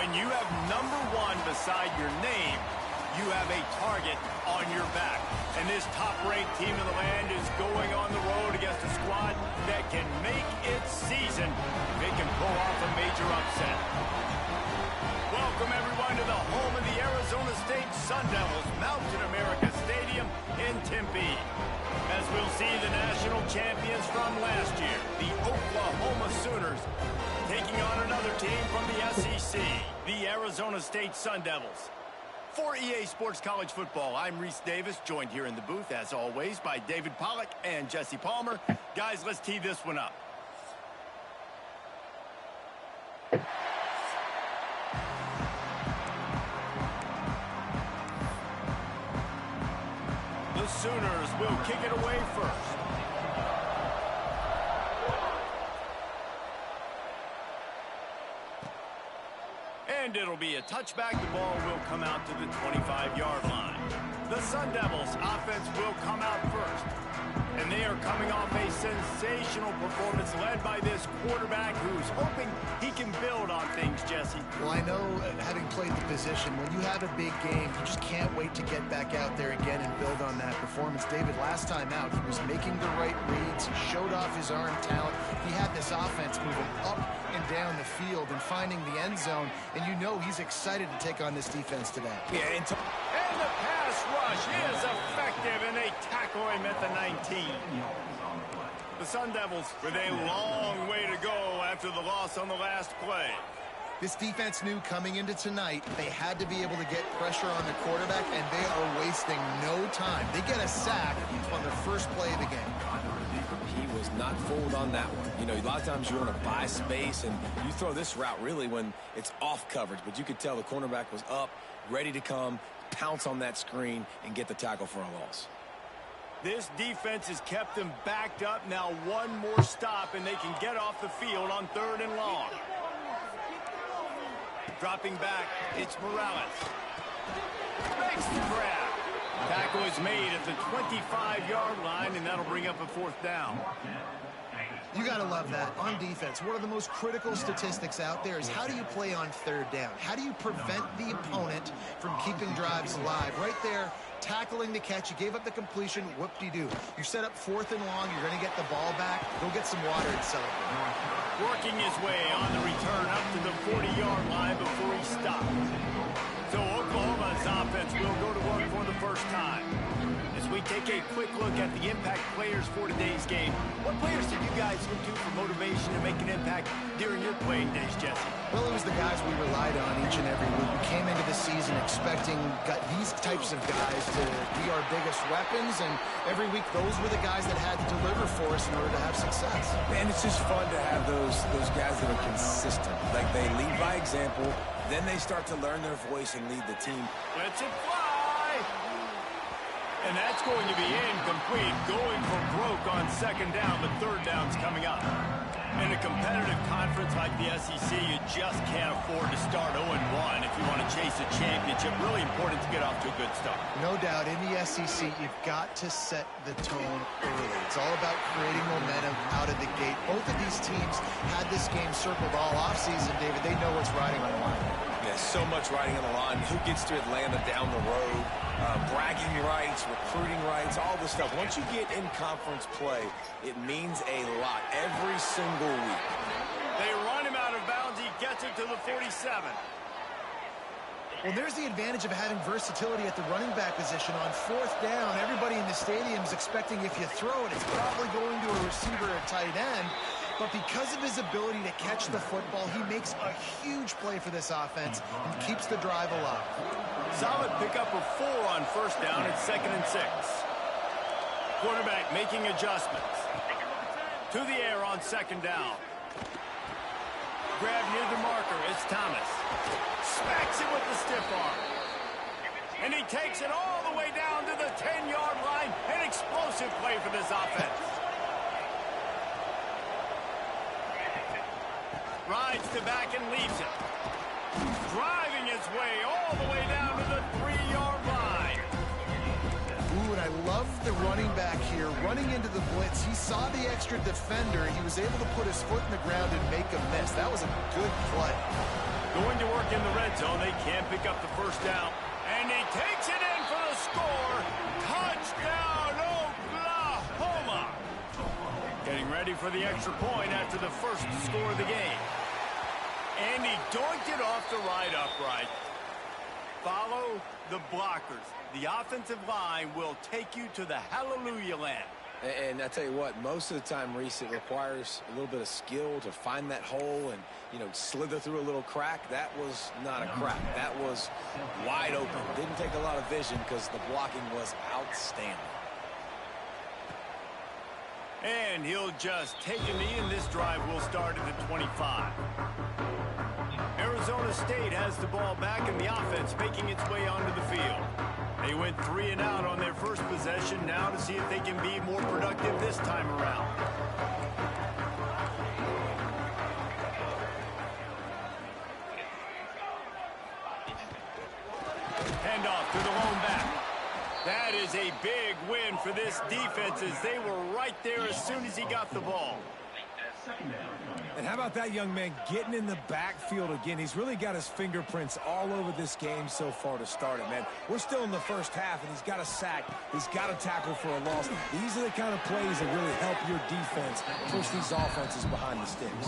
When you have number 1 beside your name, you have a target on your back. And this top-ranked team in the land is going on the road against a squad that can make its season. They can pull off a major upset. Welcome, everyone, to the home of the Arizona State Sun Devils, Mountain America Stadium in Tempe. As we'll see the national champions from last year, the Oklahoma Sooners, taking on another team from the SEC, the Arizona State Sun Devils. For EA Sports College Football, I'm Reese Davis, joined here in the booth, as always, by David Pollack and Jesse Palmer. Guys, let's tee this one up. The Sooners will kick it away first. And it'll be a touchback. The ball will come out to the 25-yard line. The Sun Devils offense will come out first. And they are coming off a sensational performance led by this quarterback who's hoping he can build on things, Jesse. Well, I know, having played the position, when you have a big game, you just can't wait to get back out there again and build on that performance. David, last time out, he was making the right reads. He showed off his arm talent. He had this offense moving up and down the field and finding the end zone. And you know he's excited to take on this defense today. Yeah, and the pass rush is effective, and they tackle him at the 19. The Sun Devils with a long way to go after the loss on the last play. This defense knew coming into tonight they had to be able to get pressure on the quarterback, and they are wasting no time. They get a sack on the first play of the game. He was not fooled on that one. You know, a lot of times you want to buy space, and you throw this route really when it's off coverage, but you could tell the cornerback was up, ready to come, pounce on that screen, and get the tackle for a loss. This defense has kept them backed up. Now one more stop, and they can get off the field on 3rd and long. Dropping back, it's Morales. Makes the grab. Tackle is made at the 25-yard line, and that'll bring up a 4th down. You got to love that. On defense, one of the most critical statistics out there is how do you play on 3rd down? How do you prevent the opponent from keeping drives alive? Right there, tackling the catch. You gave up the completion. Whoop-de-doo. You set up 4th and long. You're going to get the ball back. Go get some water and celebrate. Working his way on the return up to the 40-yard line before he stopped. So Oklahoma's offense will go to work for the first time. As we take a quick look at the impact players for today's game, what players did you guys look to for motivation to make an impact during your playing days, Jesse? Well, it was the guys we relied on each and every week. We came into the season expecting these types of guys to be our biggest weapons, and every week those were the guys that had to deliver for us in order to have success. And it's just fun to have those guys that are consistent. Like, they lead by example, then they start to learn their voice and lead the team. Let's it fly! And that's going to be incomplete. Going for broke on 2nd down, but 3rd down's coming up. In a competitive conference like the SEC, you just can't afford to start 0-1 if you want to chase a championship. Really important to get off to a good start. No doubt, in the SEC, you've got to set the tone early. It's all about creating momentum out of the gate. Both of these teams had this game circled all offseason, David. They know what's riding on the line. Yeah, so much riding on the line. Who gets to Atlanta down the road? Bragging rights, recruiting rights, all this stuff. Once you get in conference play, it means a lot every single week. They run him out of bounds. He gets it to the 47. Well, there's the advantage of having versatility at the running back position. On 4th down, everybody in the stadium is expecting if you throw it, it's probably going to a receiver or tight end. But because of his ability to catch the football, he makes a huge play for this offense and keeps the drive alive. Solid pickup of 4 on 1st down at 2nd and 6. Quarterback making adjustments. To the air on 2nd down. Grab near the marker. It's Thomas. Smacks it with the stiff arm. And he takes it all the way down to the 10-yard line. An explosive play for this offense. Rides to back and leaves it. Driving his way all the way down to the 3-yard line. Ooh, and I love the running back here. Running into the blitz, he saw the extra defender. He was able to put his foot in the ground and make a miss. That was a good play. Going to work back in the red zone. They can't pick up the first down. And he takes it in for the score. Touchdown, Oklahoma. Getting ready for the extra point after the first score of the game. And he doinked it off the right upright. Follow the blockers. The offensive line will take you to the hallelujah land. And I tell you what, most of the time, Reese, it requires a little bit of skill to find that hole and, you know, slither through a little crack. That was not a crack. That was wide open. Didn't take a lot of vision because the blocking was outstanding. And he'll just take a knee, and this drive will start at the 25. Arizona State has the ball back, and the offense making its way onto the field. They went 3 and out on their first possession, now to see if they can be more productive this time around. Handoff to the lone back. That is a big win for this defense as they were right there as soon as he got the ball. And how about that young man getting in the backfield again? He's really got his fingerprints all over this game so far to start it, man. We're still in the first half, and he's got a sack. He's got a tackle for a loss. These are the kind of plays that really help your defense push these offenses behind the sticks.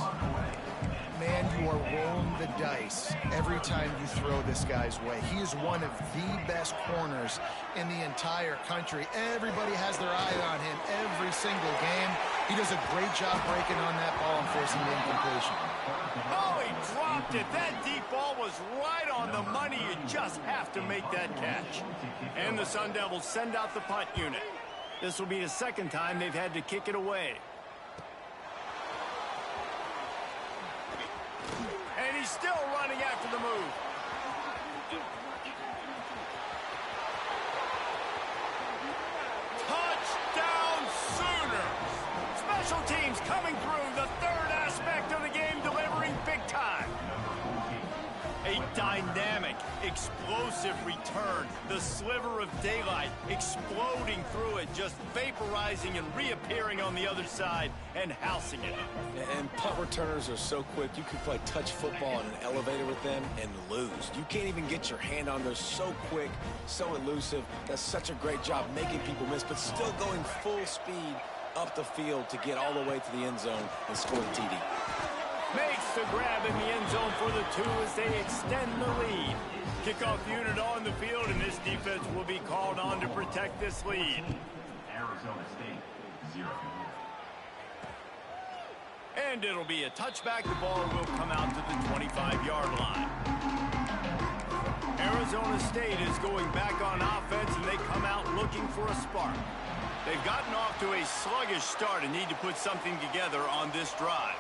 Man, you are rolling the dice every time you throw this guy's way. He is one of the best corners in the entire country. Everybody has their eye on him every single game. He does a great job breaking on that ball and forcing the incompletion. Oh, he dropped it. That deep ball was right on the money. You just have to make that catch. And the Sun Devils send out the punt unit. This will be the second time they've had to kick it away. And he's still running after the move. Touchdown Sooners! Special teams coming through, the third aspect of the game, delivering big time. A dynamic, explosive return. The sliver of daylight exploding through it, just vaporizing and reappearing on the other side and housing it. And punt returners are so quick. You can play touch football in an elevator with them and lose. You can't even get your hand on those. So quick, so elusive. Does such a great job making people miss, but still going full speed up the field to get all the way to the end zone and score the TD. Makes the grab in the end zone for the 2 as they extend the lead. Kickoff unit on the field, and this defense will be called on to protect this lead. Arizona State, 0. And it'll be a touchback. The ball will come out to the 25-yard line. Arizona State is going back on offense, and they come out looking for a spark. They've gotten off to a sluggish start and need to put something together on this drive.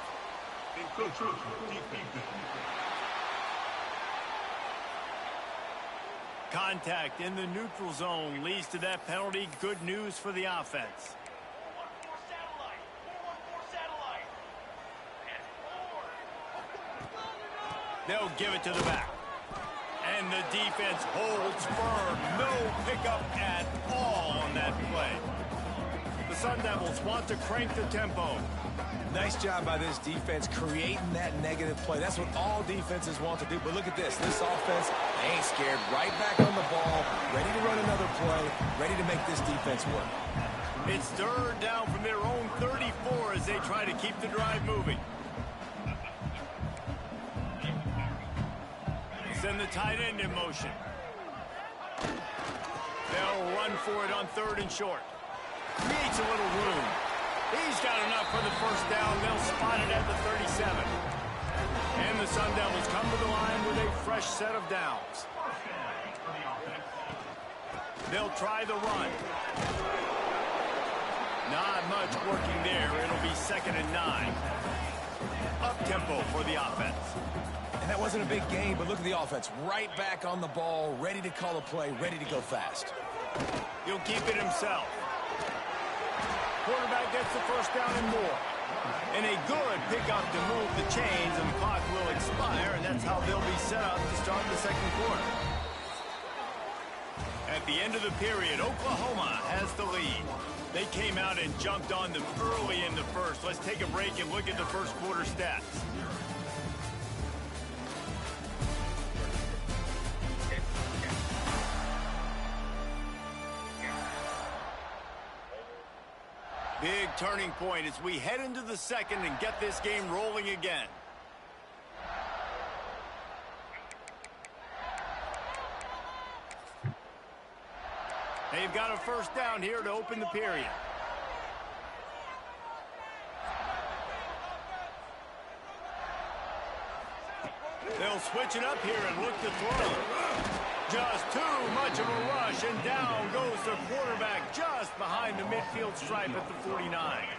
Contact in the neutral zone leads to that penalty. Good news for the offense. They'll give it to the back. And the defense holds firm. No pickup at all on that play. The Sun Devils want to crank the tempo. Nice job by this defense creating that negative play. That's what all defenses want to do. But look at this. This offense ain't scared. Right back on the ball, ready to run another play, ready to make this defense work. It's third down from their own 34 as they try to keep the drive moving. Send the tight end in motion. They'll run for it on 3rd and short. Creates a little room. He's got enough for the first down. They'll spot it at the 37. And the Sun Devils come to the line with a fresh set of downs. They'll try the run. Not much working there. It'll be 2nd and 9. Up-tempo for the offense. And that wasn't a big game, but look at the offense. Right back on the ball, ready to call a play, ready to go fast. He'll keep it himself. Quarterback gets the first down and more. And a good pickup to move the chains, and the clock will expire, and that's how they'll be set up to start the 2nd quarter. At the end of the period, Oklahoma has the lead. They came out and jumped on them early in the first. Let's take a break and look at the first quarter stats. Big turning point as we head into the second and get this game rolling again. They've got a first down here to open the period. They'll switch it up here and look to throw. Just too much of a rush, and down goes the quarterback just behind the midfield stripe at the 49.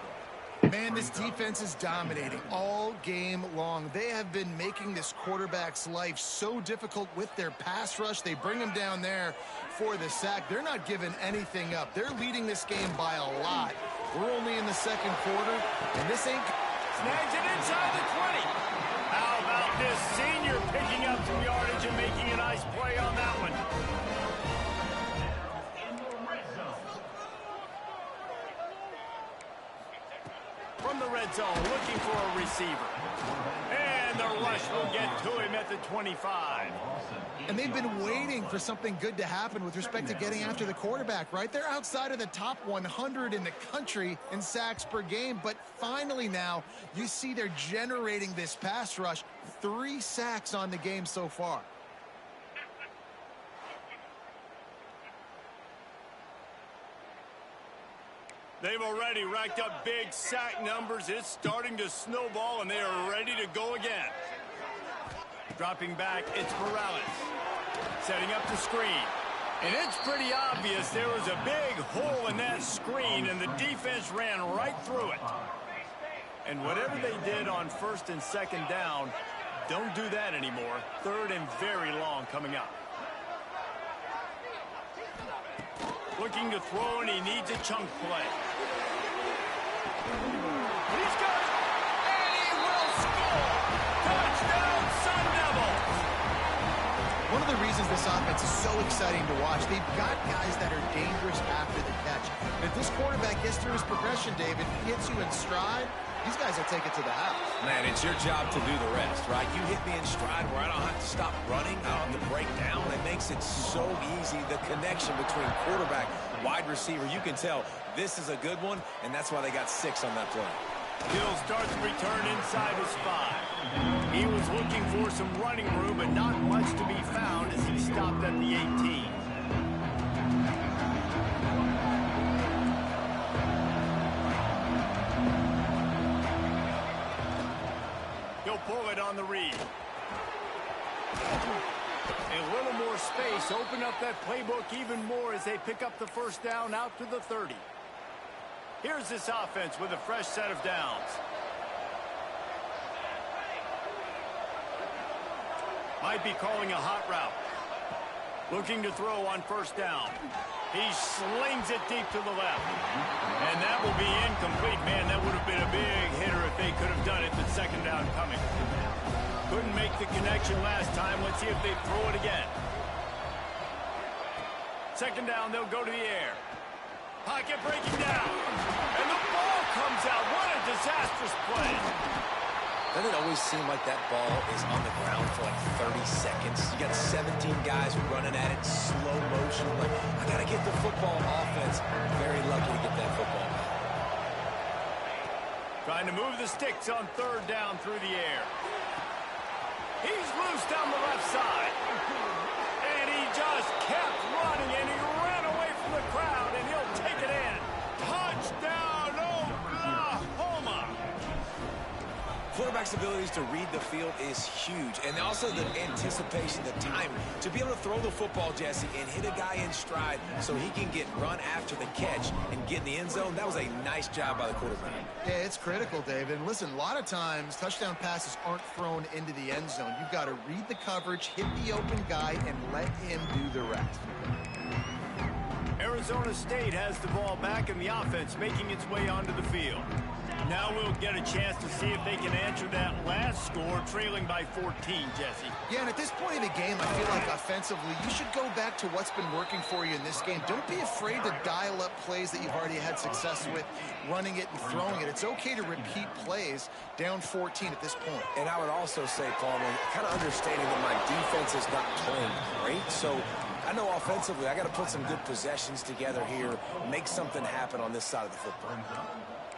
Man, this defense is dominating all game long. They have been making this quarterback's life so difficult with their pass rush. They bring him down there for the sack. They're not giving anything up. They're leading this game by a lot. We're only in the second quarter, and this ain't... Snags it inside the 20. How about this senior picking up some yardage and making a nice play on that one? From the red zone, looking for a receiver. And the rush will get to him at the 25. And they've been waiting for something good to happen with respect to getting after the quarterback, right? They're outside of the top 100 in the country in sacks per game, but finally now you see they're generating this pass rush. 3 sacks on the game so far. They've already racked up big sack numbers. It's starting to snowball, and they are ready to go again. Dropping back, it's Morales. Setting up the screen. And it's pretty obvious there was a big hole in that screen, and the defense ran right through it. And whatever they did on first and second down, don't do that anymore. Third and very long coming up. Looking to throw, and he needs a chunk play. He's got it, and he will score! Touchdown, Sun Devils! One of the reasons this offense is so exciting to watch, they've got guys that are dangerous after the catch. And if this quarterback gets through his progression, David, hits you in stride, these guys will take it to the house. Man, it's your job to do the rest, right? You hit me in stride where I don't have to stop running. I don't have to break down. It makes it so easy. The connection between quarterback, wide receiver, you can tell this is a good one, and that's why they got 6 on that play. Hill starts to return inside his 5. He was looking for some running room, but not much to be found as he stopped at the 18. He'll pull it on the read. A little more space, open up that playbook even more as they pick up the first down out to the 30. Here's this offense with a fresh set of downs. Might be calling a hot route. Looking to throw on first down. He slings it deep to the left. And that will be incomplete. Man, that would have been a big hitter if they could have done it. The second down coming. Couldn't make the connection last time. Let's see if they throw it again. Second down, they'll go to the air. Pocket breaking down. And the ball comes out. What a disastrous play. Doesn't it always seem like that ball is on the ground for like 30 seconds? You got 17 guys running at it, slow motion. Like, I got to get the football. Offense, very lucky to get that football back. Trying to move the sticks on third down through the air. He's loose down the left side. And he just kept running, and he ran away from the crowd, and he'll take it in. Touchdown, Oklahoma! Quarterback's abilities to read the field is huge, and also the anticipation, the time to be able to throw the football, Jesse, and hit a guy in stride so he can get run after the catch and get in the end zone. That was a nice job by the quarterback. Yeah, it's critical, David. Listen, a lot of times touchdown passes aren't thrown into the end zone. You've got to read the coverage, hit the open guy, and let him do the rest. Arizona State has the ball back, and the offense making its way onto the field. Now we'll get a chance to see if they can answer that last score, trailing by 14, Jesse. Yeah, and at this point in the game, I feel like offensively, you should go back to what's been working for you in this game. Don't be afraid to dial up plays that you've already had success with, running it and throwing it. It's okay to repeat plays down 14 at this point. And I would also say, Palmer, kind of understanding that my defense is not playing great, so I know offensively I got to put some good possessions together here, make something happen on this side of the football.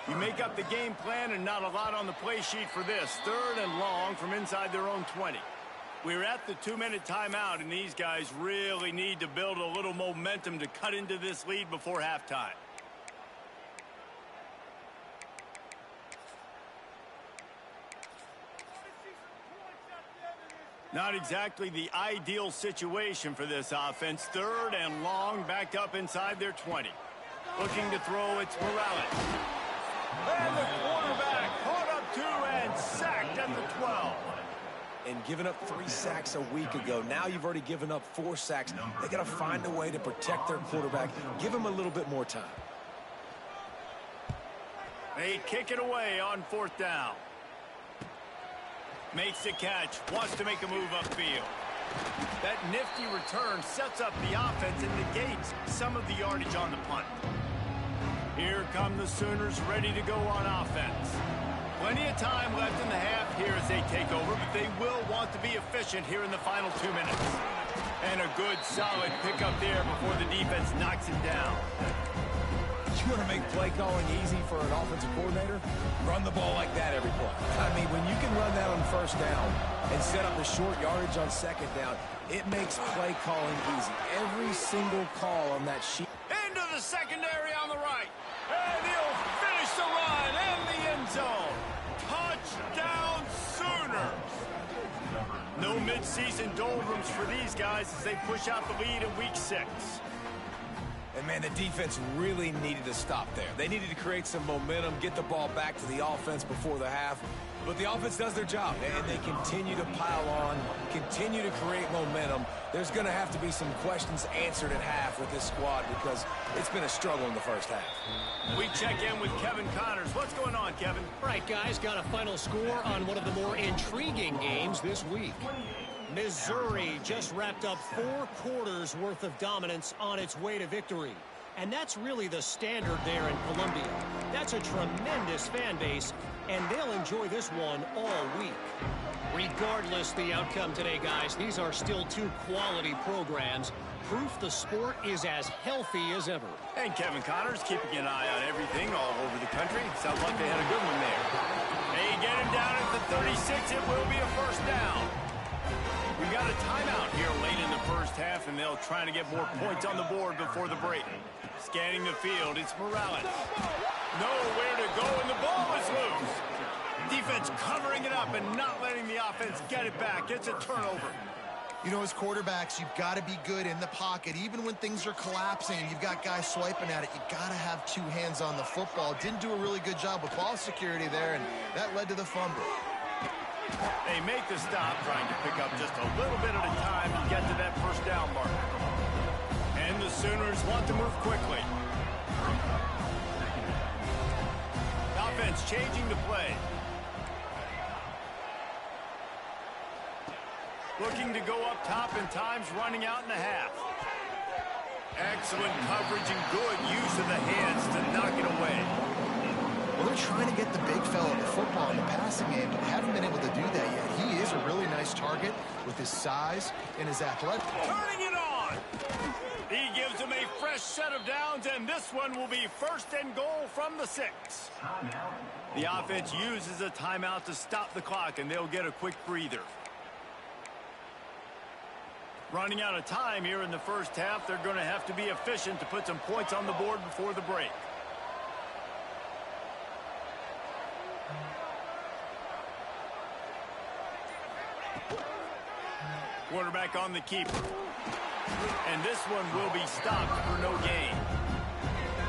You make up the game plan and not a lot on the play sheet for this. 3rd and long from inside their own 20. We're at the 2-minute timeout, and these guys really need to build a little momentum to cut into this lead before halftime. Not exactly the ideal situation for this offense. 3rd and long, backed up inside their 20. Looking to throw, it's Morales. And the quarterback caught up 2 and sacked at the 12. And giving up 3 sacks a week ago. Now you've already given up 4 sacks. They got to find a way to protect their quarterback. Give him a little bit more time. They kick it away on 4th down. Makes the catch, wants to make a move upfield. That nifty return sets up the offense and negates some of the yardage on the punt. Here come the Sooners ready to go on offense. Plenty of time left in the half here as they take over, but they will want to be efficient here in the final 2 minutes. And a good, solid pickup there before the defense knocks it down. You want to make play calling easy for an offensive coordinator? Run the ball like that every play. I mean, when you can run that on 1st down and set up a short yardage on 2nd down, it makes play calling easy. Every single call on that sheet. Into the secondary on the right. And he'll finish the run in the end zone. Touchdown Sooners. No midseason doldrums for these guys as they push out the lead in week 6. And, man, the defense really needed to stop there. They needed to create some momentum, get the ball back to the offense before the half. But the offense does their job, and they continue to pile on, continue to create momentum. There's going to have to be some questions answered at half with this squad because it's been a struggle in the first half. We check in with Kevin Connors. What's going on, Kevin? All right, guys, got a final score on one of the more intriguing games this week. Missouri just wrapped up 4 quarters worth of dominance on its way to victory. And that's really the standard there in Columbia. That's a tremendous fan base, and they'll enjoy this one all week. Regardless the outcome today, guys, these are still 2 quality programs. Proof the sport is as healthy as ever. And Kevin Connors keeping an eye on everything all over the country. Sounds like they had a good one there. They get him down at the 36. It will be a 1st down. We got a timeout here late in the first half, and they'll try to get more points on the board before the break. Scanning the field, it's Morales. Nowhere to go, and the ball is loose. Defense covering it up and not letting the offense get it back. It's a turnover. You know, as quarterbacks, you've got to be good in the pocket. Even when things are collapsing and you've got guys swiping at it, you got to have 2 hands on the football. Didn't do a really good job with ball security there, and that led to the fumble. They make the stop, trying to pick up just a little bit at a time to get to that 1st down marker. And the Sooners want to move quickly. Offense changing the play. Looking to go up top, and time's running out in the half. Excellent coverage and good use of the hands to knock it away. Well, they're trying to get the big fella the football in the passing game, but haven't been able to do that yet. He is a really nice target with his size and his athletic. Turning it on! He gives him a fresh set of downs, and this one will be 1st and goal from the 6. The offense uses a timeout to stop the clock, and they'll get a quick breather. Running out of time here in the first half, they're going to have to be efficient to put some points on the board before the break. Quarterback on the keeper. And this one will be stopped for no gain.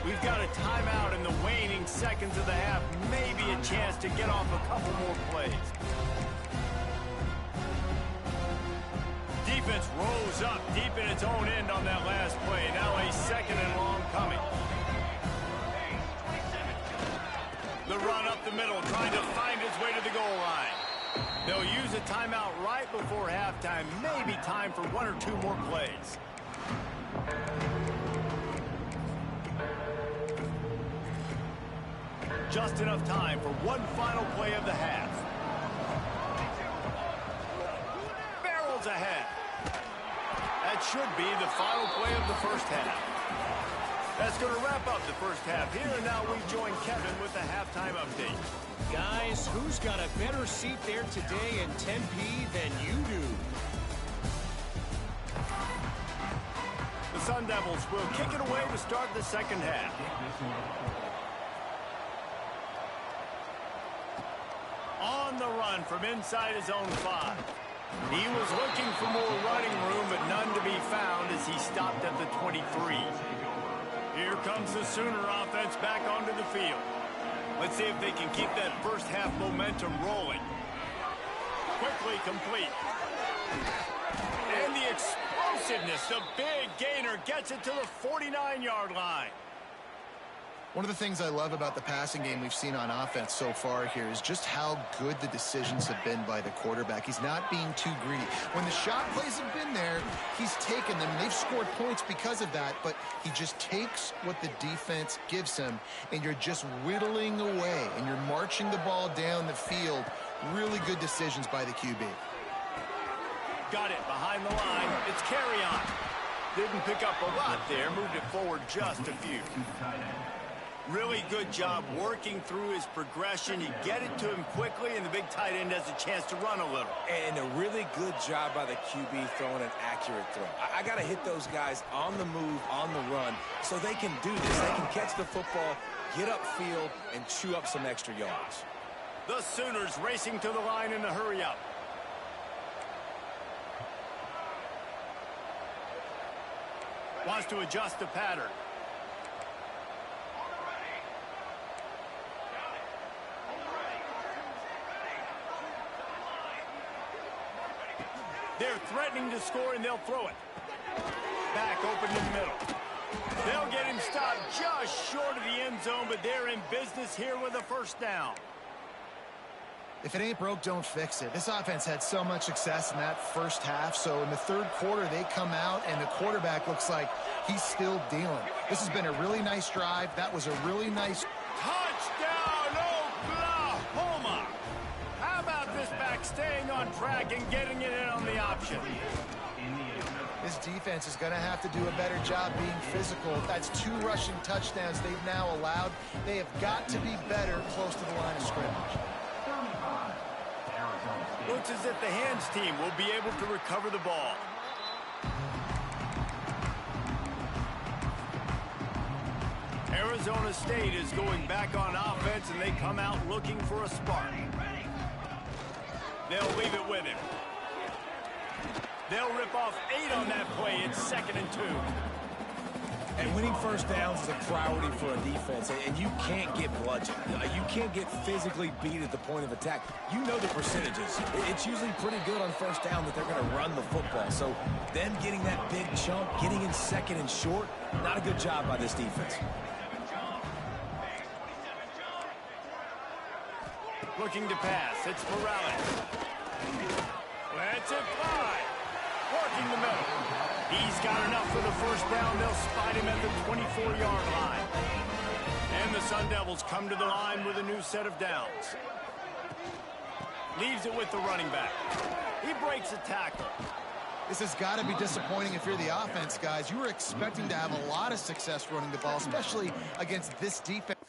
We've got a timeout in the waning seconds of the half. Maybe a chance to get off a couple more plays. Defense rose up deep in its own end on that last play. Now a 2nd and long coming. The run up the middle, trying to find its way to the goal line. They'll use a timeout right before halftime. Maybe time for 1 or 2 more plays. Just enough time for one final play of the half. Barrels ahead. That should be the final play of the first half. That's going to wrap up the first half here, and now we join Kevin with the halftime update. Guys, who's got a better seat there today in Tempe than you do? The Sun Devils will kick it away to start the second half. On the run from inside his own 5. He was looking for more running room, but none to be found as he stopped at the 23. Here comes the Sooner offense back onto the field. Let's see if they can keep that first half momentum rolling. Quickly complete. And the explosiveness, the big gainer gets it to the 49-yard line. One of the things I love about the passing game we've seen on offense so far here is just how good the decisions have been by the quarterback. He's not being too greedy. When the shot plays have been there, he's taken them. They've scored points because of that, but he just takes what the defense gives him, and you're just whittling away, and you're marching the ball down the field. Really good decisions by the QB. Got it behind the line. It's carry on. Didn't pick up a lot there. Moved it forward just a few. Really good job working through his progression. You get it to him quickly, and the big tight end has a chance to run a little. And a really good job by the QB throwing an accurate throw. I got to hit those guys on the move, on the run, so they can do this. They can catch the football, get upfield, and chew up some extra yards. The Sooners racing to the line in a hurry-up. Wants to adjust the pattern. They're threatening to score, and they'll throw it. Back open in the middle. They'll get him stopped just short of the end zone, but they're in business here with a first down. If it ain't broke, don't fix it. This offense had so much success in that first half, so in the third quarter, they come out, and the quarterback looks like he's still dealing. This has been a really nice drive. That was a really nice... Touchdown, Oklahoma! How about this back staying on track and getting it in on the option? This defense is going to have to do a better job being physical. That's 2 rushing touchdowns they've now allowed. They have got to be better close to the line of scrimmage. Looks as if the hands team will be able to recover the ball. Arizona State is going back on offense, and they come out looking for a spark. They'll leave it with him. They'll rip off 8 on that play. It's 2nd and 2. And winning first downs is a priority for a defense, and you can't get bludgeoned. You can't get physically beat at the point of attack. You know the percentages. It's usually pretty good on first down that they're going to run the football. So them getting that big chunk, getting in 2nd and short, not a good job by this defense. Looking to pass. It's Morales. Let's it fly. Working the middle. He's got enough for the first down. They'll spot him at the 24-yard line. And the Sun Devils come to the line with a new set of downs. Leaves it with the running back. He breaks a tackle. This has got to be disappointing if you're the offense, guys. You were expecting to have a lot of success running the ball, especially against this defense.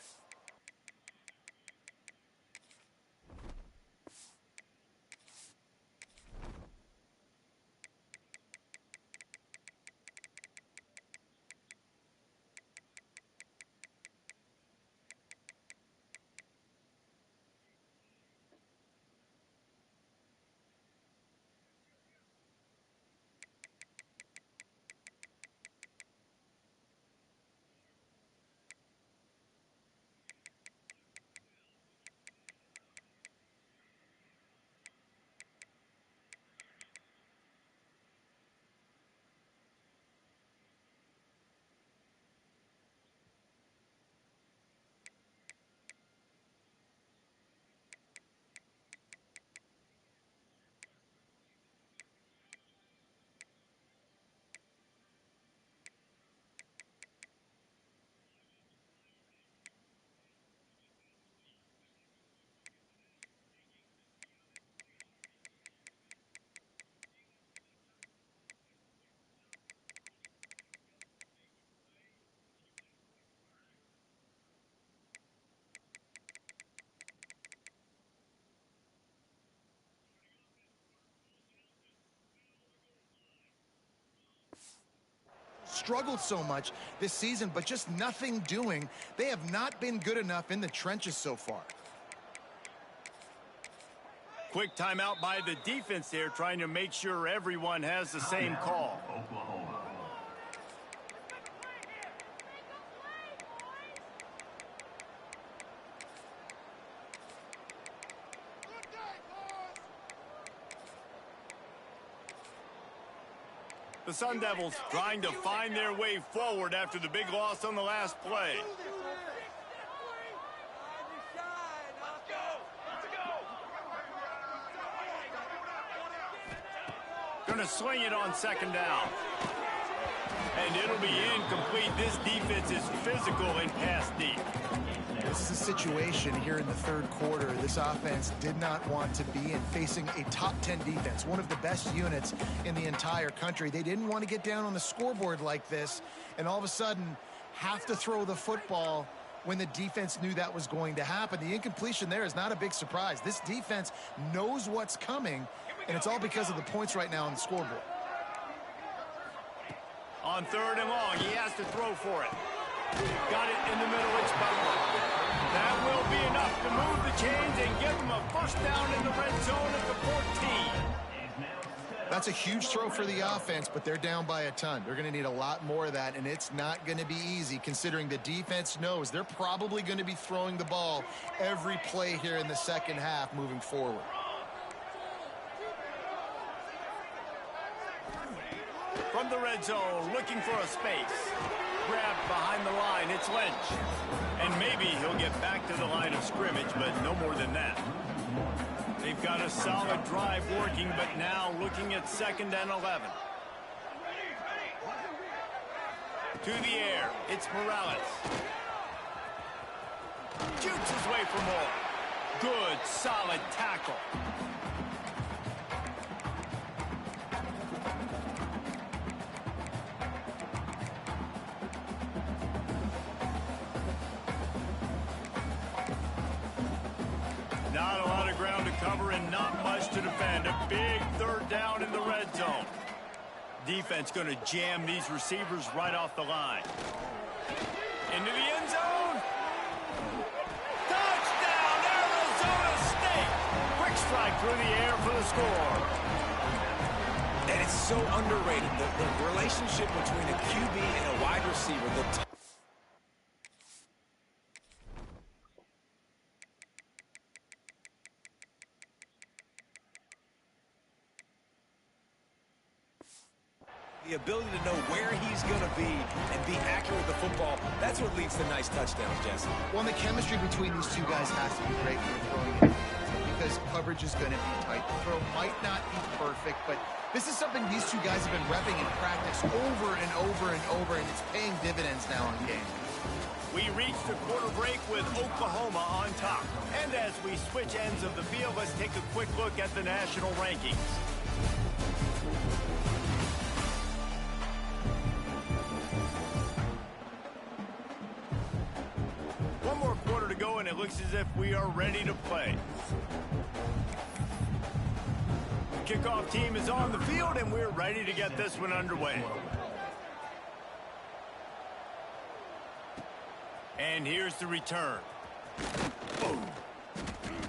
struggled so much this season, but just nothing doing. They have not been good enough in the trenches so far. Quick timeout by the defense there, trying to make sure everyone has the same call. Oklahoma. The Sun Devils trying to find their way forward after the big loss on the last play. Going to sling it on second down. And it'll be incomplete. This defense is physical and pass deep. This is a situation here in the third quarter this offense did not want to be in, facing a top 10 defense, one of the best units in the entire country. They didn't want to get down on the scoreboard like this and all of a sudden have to throw the football when the defense knew that was going to happen. The incompletion there is not a big surprise. This defense knows what's coming, and it's all because of the points right now on the scoreboard. On third and long, he has to throw for it. Got it in the middle, it's Butler. That will be enough to move the chains and give them a first down in the red zone at the 14. That's a huge throw for the offense, but they're down by a ton. They're going to need a lot more of that, and it's not going to be easy considering the defense knows they're probably going to be throwing the ball every play here in the second half moving forward. From the red zone, looking for a space. Grabbed behind the line, it's Lynch. And maybe he'll get back to the line of scrimmage, but no more than that. They've got a solid drive working, but now looking at 2nd and 11. To the air, it's Morales. Shoots his way for more. Good, solid tackle. Not a lot of ground to cover and not much to defend. A big third down in the red zone. Defense going to jam these receivers right off the line. Into the end zone. Touchdown, Arizona State. Quick strike through the air for the score. And it's so underrated. The relationship between a QB and a wide receiver. The ability to know where he's going to be and be accurate with the football, that's what leads to nice touchdowns, Jesse. Well, the chemistry between these two guys has to be great when you're throwing it because coverage is going to be tight. The throw might not be perfect, but this is something these two guys have been repping in practice over and over and over, and it's paying dividends now in games. We reached the quarter break with Oklahoma on top. And as we switch ends of the field, let's take a quick look at the national rankings. One more quarter to go, and it looks as if we are ready to play. The kickoff team is on the field, and we're ready to get this one underway. And here's the return. Boom.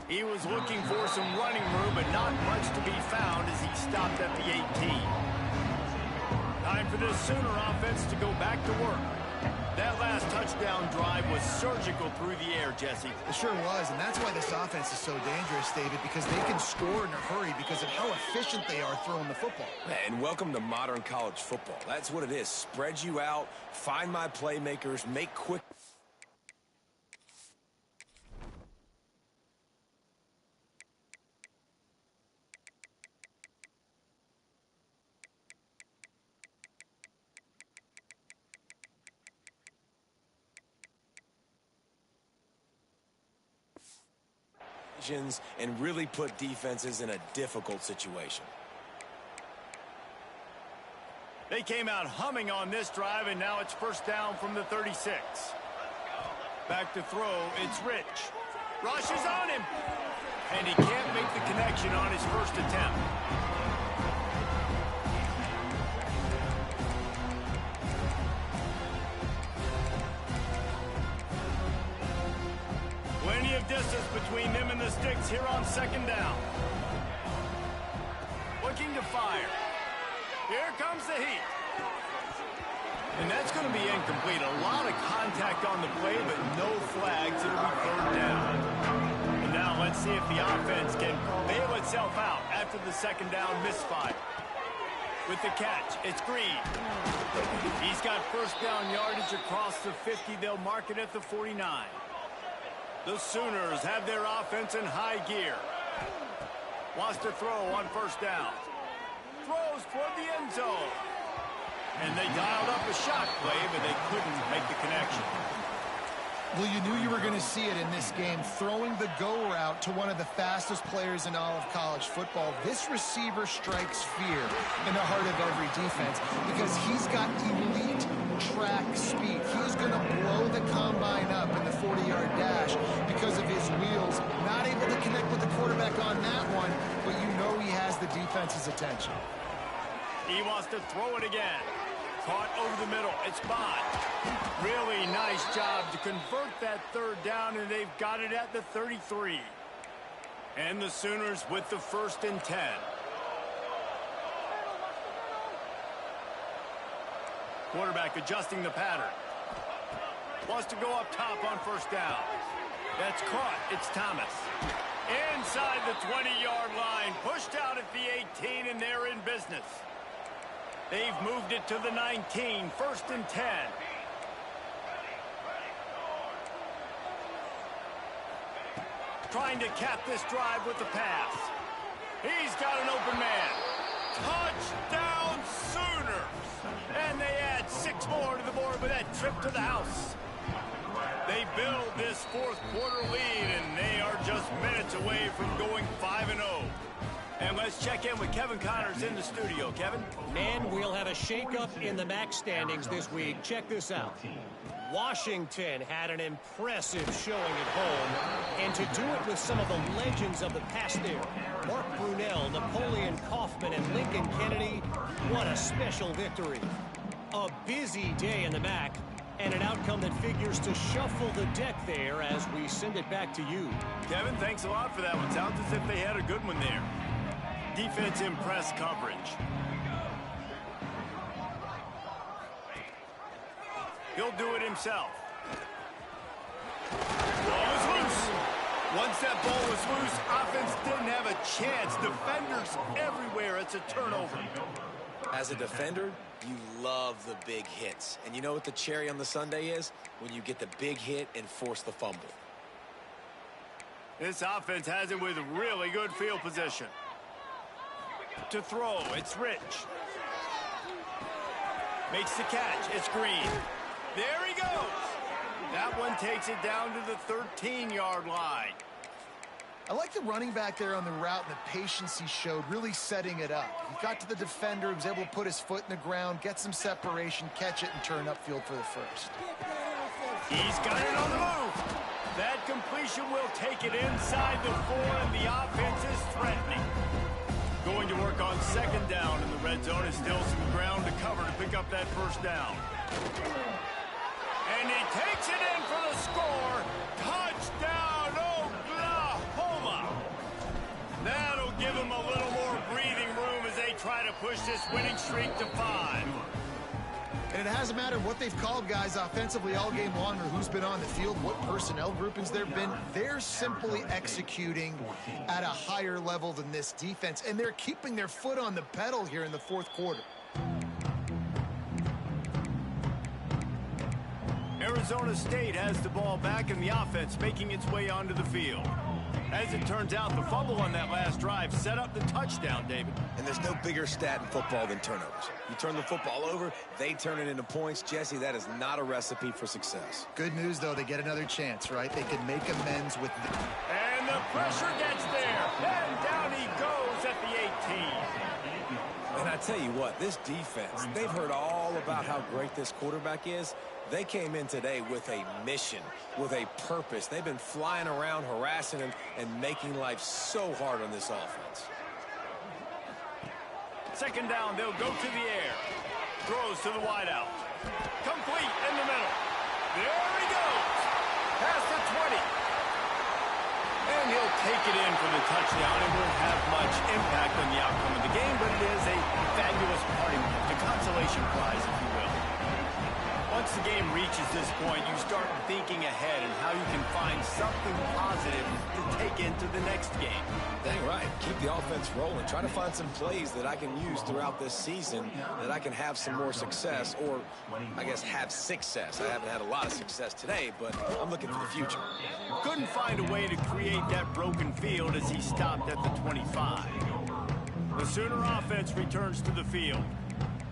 He was looking for some running room, but not much to be found as he stopped at the 18. Time for this Sooner offense to go back to work. That last touchdown drive was surgical through the air, Jesse. It sure was, and that's why this offense is so dangerous, David, because they can score in a hurry because of how efficient they are throwing the football. And welcome to modern college football. That's what it is. Spread you out, find my playmakers, make quick. And really put defenses in a difficult situation. They came out humming on this drive, and now it's first down from the 36. Back to throw, it's Rich. Rushes on him, and he can't make the connection on his first attempt. distance between them and the sticks here on second down. Looking to fire. Here comes the heat. And that's going to be incomplete. A lot of contact on the play, but no flags. It'll be third down. And now let's see if the offense can bail itself out after the second down misfire. With the catch, it's Green. He's got first down yardage across the 50. They'll mark it at the 49. The Sooners have their offense in high gear. Wants to throw on first down. Throws toward the end zone. And they dialed up a shot play, but they couldn't make the connection. Well, you knew you were going to see it in this game, throwing the go route to one of the fastest players in all of college football. This receiver strikes fear in the heart of every defense because he's got elite track speed. He's going to blow the combine up in the 40-yard dash because of his wheels. Not able to connect with the quarterback on that one, but you know he has the defense's attention. He wants to throw it again. Caught over the middle. It's Bond. Really nice job to convert that third down, and they've got it at the 33. And the Sooners with the 1st and 10. Quarterback adjusting the pattern. Wants to go up top on first down. That's caught. It's Thomas. Inside the 20-yard line. Pushed out at the 18, and they're in business. They've moved it to the 19, 1st and 10. Trying to cap this drive with the pass. He's got an open man. Touchdown Sooners! And they add 6 more to the board with that trip to the house. They build this 4th quarter lead, and they are just minutes away from going 5-0. And let's check in with Kevin Connors in the studio. Kevin? Man, we'll have a shakeup in the MAC standings this week. Check this out. Washington had an impressive showing at home, and to do it with some of the legends of the past there, Mark Brunell, Napoleon Kaufman, and Lincoln Kennedy, what a special victory. A busy day in the MAC, and an outcome that figures to shuffle the deck there as we send it back to you. Kevin, thanks a lot for that one. Sounds as if they had a good one there. Defense in press coverage. He'll do it himself. Ball is loose. Once that ball was loose, offense didn't have a chance. Defenders everywhere. It's a turnover. As a defender, you love the big hits. And you know what the cherry on the sundae is? When you get the big hit and force the fumble. This offense has it with really good field position. To throw, it's Rich. Makes the catch, it's Green. There he goes. That one takes it down to the 13-yard line. I like the running back there on the route and the patience he showed, really setting it up. He got to the defender, he was able to put his foot in the ground, get some separation, catch it, and turn upfield for the first. He's got it on the move. That completion will take it inside the 4, and the offense is threatening. Going to work on second down in the red zone. Is still some ground to cover to pick up that first down. And he takes it in for the score. Touchdown, Oklahoma. That'll give him a little more breathing room as they try to push this winning streak to 5. And it hasn't mattered what they've called guys offensively all game long or who's been on the field, what personnel groupings there have been. They're simply executing at a higher level than this defense, and they're keeping their foot on the pedal here in the 4th quarter. Arizona State has the ball back, and the offense making its way onto the field. As it turns out, the fumble on that last drive set up the touchdown, David. And there's no bigger stat in football than turnovers. You turn the football over, they turn it into points. Jesse, that is not a recipe for success. Good news, though, they get another chance, right? They can make amends with... And the pressure gets there. And down he goes at the 18. And I tell you what, this defense, they've heard all about how great this quarterback is. They came in today with a mission, with a purpose. They've been flying around, harassing him, and making life so hard on this offense. Second down, they'll go to the air. Throws to the wideout. Complete in the middle. There he goes. Past the 20. And he'll take it in for the touchdown. It won't have much impact on the outcome of the game, but it is a fabulous parting gift, a consolation prize, if you will. Once the game reaches this point, you start thinking ahead and how you can find something positive to take into the next game. Dang right. Keep the offense rolling. Try to find some plays that I can use throughout this season that I can have some more success, or I guess have success. I haven't had a lot of success today, but I'm looking for the future. Couldn't find a way to create that broken field as he stopped at the 25. The Sooner offense returns to the field.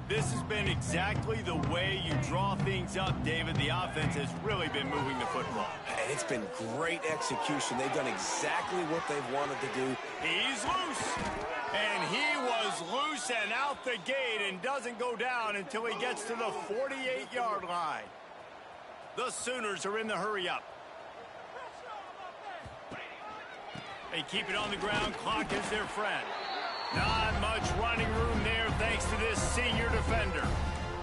This has been exactly the way you draw things up, David. The offense has really been moving the football. And it's been great execution. They've done exactly what they've wanted to do. He's loose. And he was loose and out the gate and doesn't go down until he gets to the 48-yard line. The Sooners are in the hurry-up. They keep it on the ground. Clock is their friend. Not much running room there thanks to this senior defender.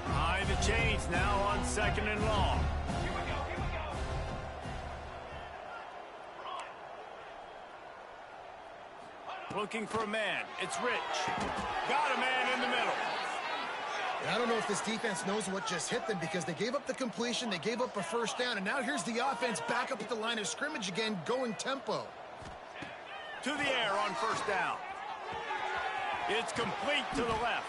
Behind the chains now on 2nd and long. Looking for a man. It's Rich. Got a man in the middle. And I don't know if this defense knows what just hit them because they gave up the completion, they gave up a first down, and now here's the offense back up at the line of scrimmage again, going tempo. To the air on first down. It's complete to the left.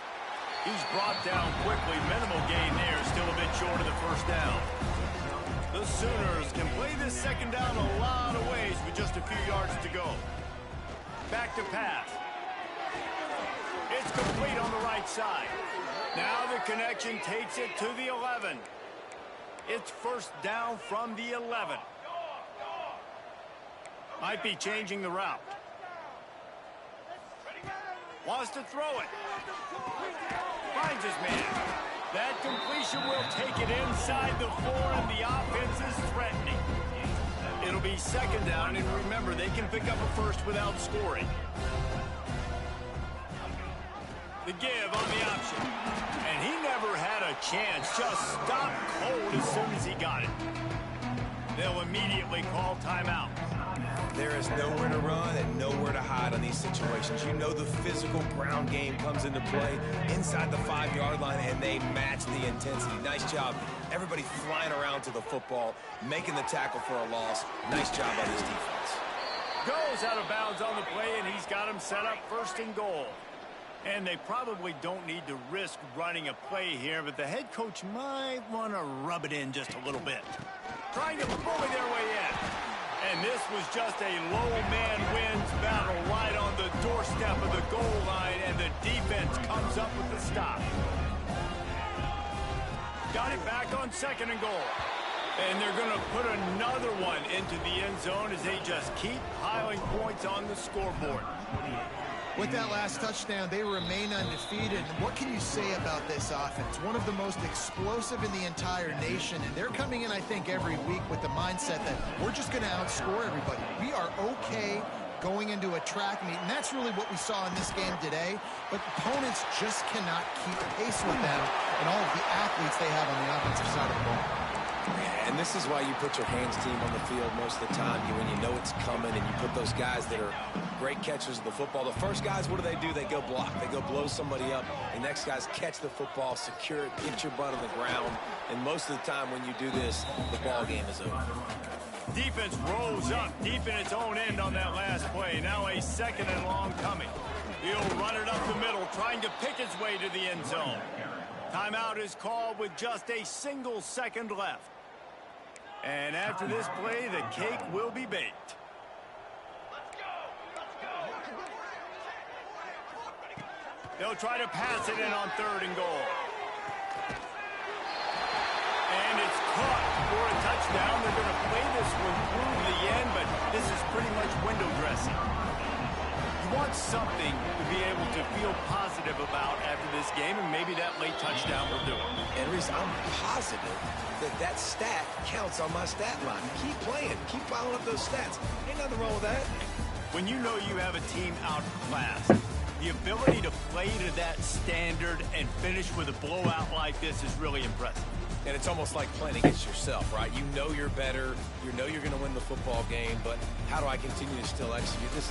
He's brought down quickly. Minimal gain there. Still a bit short of the first down. The Sooners can play this second down a lot of ways with just a few yards to go. Back to pass. It's complete on the right side. Now the connection takes it to the 11. It's first down from the 11. Might be changing the route. Wants to throw it. Finds his man. That completion will take it inside the 4, and the offense is threatening. It'll be second down, and remember, they can pick up a first without scoring. The give on the option. And he never had a chance. Just stopped cold as soon as he got it. They'll immediately call timeout. There is nowhere to run and nowhere to hide on these situations. You know the physical ground game comes into play inside the 5-yard line, and they match the intensity. Nice job. Everybody flying around to the football, making the tackle for a loss. Nice job by this defense. Goes out of bounds on the play, and he's got him set up 1st and goal. And they probably don't need to risk running a play here, but the head coach might want to rub it in just a little bit. Trying to bully their way in. And this was just a low man wins battle right on the doorstep of the goal line, and the defense comes up with the stop. Got it back on 2nd and goal. And they're going to put another one into the end zone as they just keep piling points on the scoreboard. With that last touchdown, they remain undefeated. And what can you say about this offense? One of the most explosive in the entire nation. And they're coming in, I think, every week with the mindset that we're just going to outscore everybody. We are okay going into a track meet. And that's really what we saw in this game today. But opponents just cannot keep pace with them and all of the athletes they have on the offensive side of the ball. And this is why you put your hands team on the field most of the time. When you know it's coming, and you put those guys that are great catchers of the football. The first guys, what do? They go block. They go blow somebody up. The next guys catch the football, secure it, get your butt on the ground. And most of the time when you do this, the ball game is over. Defense rolls up deep in its own end on that last play. Now a 2nd and long coming. He'll run it up the middle, trying to pick his way to the end zone. Timeout is called with just a single second left. And after this play, the cake will be baked. They'll try to pass it in on 3rd and goal. And it's caught for a touchdown. They're going to play this one through to the end, but this is pretty much window dressing. You want something to be able to feel positive about after this game, and maybe that late touchdown will do it. And Reese, I'm positive that stat counts on my stat line. Keep playing. Keep piling up those stats. Ain't nothing wrong with that. When you know you have a team outclassed, The ability to play to that standard and finish with a blowout like this is really impressive. And it's almost like playing against yourself, right? You know you're better. You know you're going to win the football game, but how do I continue to still execute? This